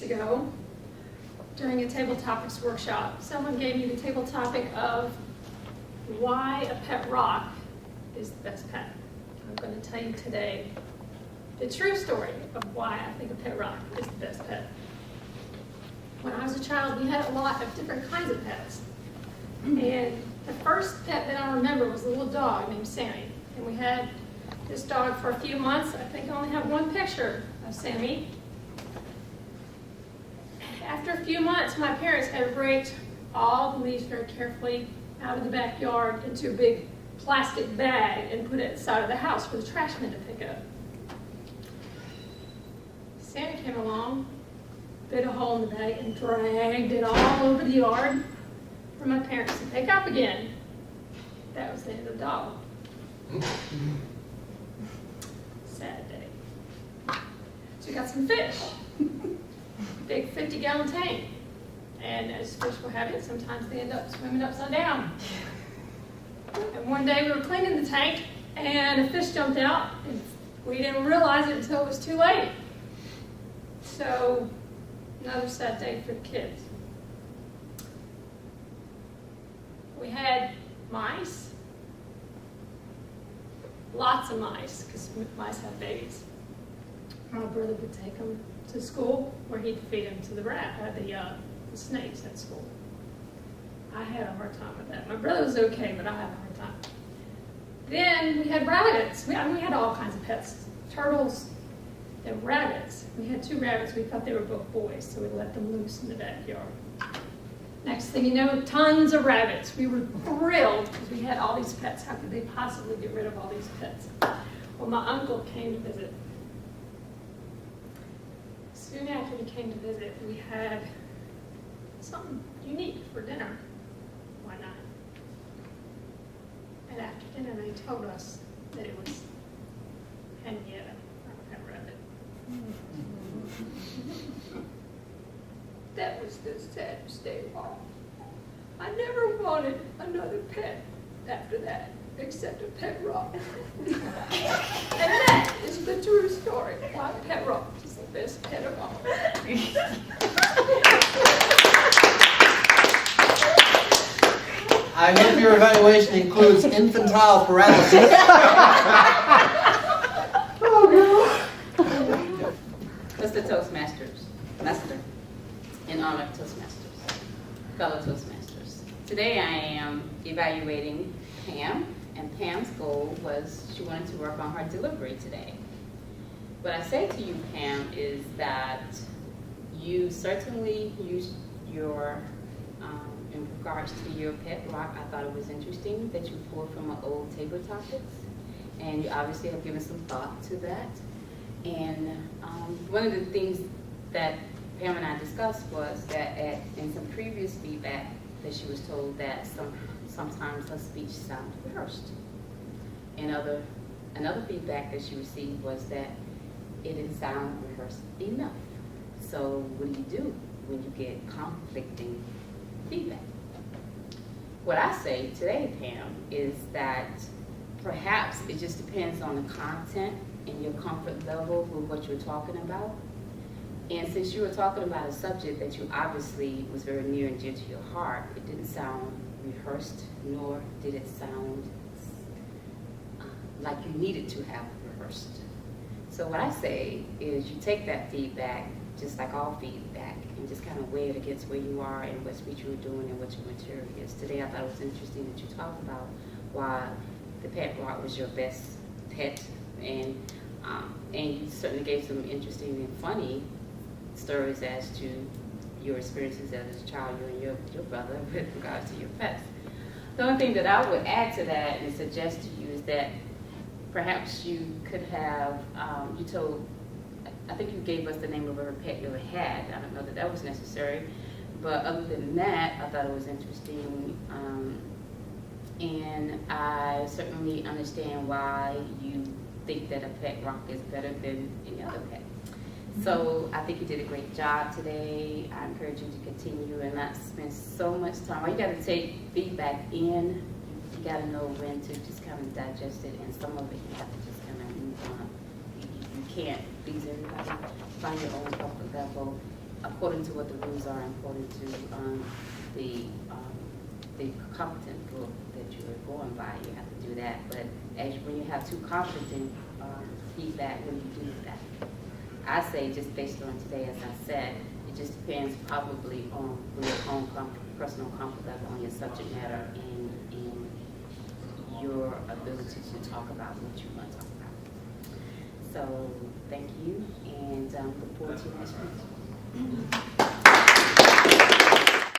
ago during a table topics workshop. Someone gave me the table topic of why a pet rock is the best pet. I'm going to tell you today the true story of why I think a pet rock is the best pet. When I was a child, we had a lot of different kinds of pets. And the first pet that I remember was a little dog named Sammy. And we had this dog for a few months. I think I only have one picture of Sammy. After a few months, my parents had raked all the leaves very carefully out of the backyard into a big plastic bag and put it at the side of the house for the trash men to pick up. Sammy came along, bit a hole in the bag, and dragged it all over the yard for my parents to pick up again. That was the end of the dog. Sad day. So we got some fish. Big 50-gallon tank. And as fish will have it, sometimes they end up swimming upside down. And one day we were cleaning the tank, and a fish jumped out, and we didn't realize it until it was too late. So, another sad day for the kids. We had mice. Lots of mice, because mice have babies. My brother would take them to school, where he'd feed them to the snakes at school. I had a hard time with that. My brother was okay, but I had a hard time. Then we had rabbits. We had all kinds of pets. Turtles and rabbits. We had 2 rabbits. We thought they were both boys, so we let them loose in the backyard. Next thing you know, tons of rabbits. We were thrilled because we had all these pets. How could they possibly get rid of all these pets? Well, my uncle came to visit. Soon after he came to visit, we had something unique for dinner one night. And after dinner, they told us that it was Henrietta, our pet rabbit. That was the saddest day of all. I never wanted another pet after that, except a pet rock. And that is the true story why pet rock is the best pet of all. I hope your evaluation includes infantile paralysis. Oh, God. Mr. Toastmasters, Master, in honor of Toastmasters, fellow Toastmasters. Today I am evaluating Pam, and Pam's goal was she wanted to work on her delivery today. What I say to you, Pam, is that you certainly used your in regards to your pet rock. I thought it was interesting that you pulled from an old table topics, and you obviously have given some thought to that. And one of the things that Pam and I discussed was that in some previous feedback that she was told that sometimes her speech sounded rehearsed. And another feedback that she received was that it didn't sound rehearsed enough. So what do when you get conflicting feedback? What I say today, Pam, is that perhaps it just depends on the content and your comfort level with what you're talking about. And since you were talking about a subject that you obviously was very near and dear to your heart, it didn't sound rehearsed, nor did it sound like you needed to have rehearsed. So what I say is you take that feedback, just like all feedback, and just kind of weigh it against where you are and what speech you were doing and what your material is. Today I thought it was interesting that you talked about why the pet rock was your best pet, and you certainly gave some interesting and funny stories as to your experiences as a child, you and your brother, with regards to your pets. The only thing that I would add to that and suggest to you is that perhaps you could have, I think you gave us the name of a pet you ever had. I don't know that was necessary, but other than that, I thought it was interesting. And I certainly understand why you think that a pet rock is better than any other pet. So I think you did a great job today. I encourage you to continue and not spend so much time. Well, you got to take feedback in. You got to know when to just kind of digest it, and some of it you have to just kind of move on. You can't please everybody. Find your own comfort level according to what the rules are, according to the competent book that you're going by, you have to do that. But when you have too competent feedback, what do you do with that? I say just based on today, as I said, it just depends probably on your own personal comfort level on your subject matter and your ability to talk about what you want to talk about. So thank you, and look forward to your next week.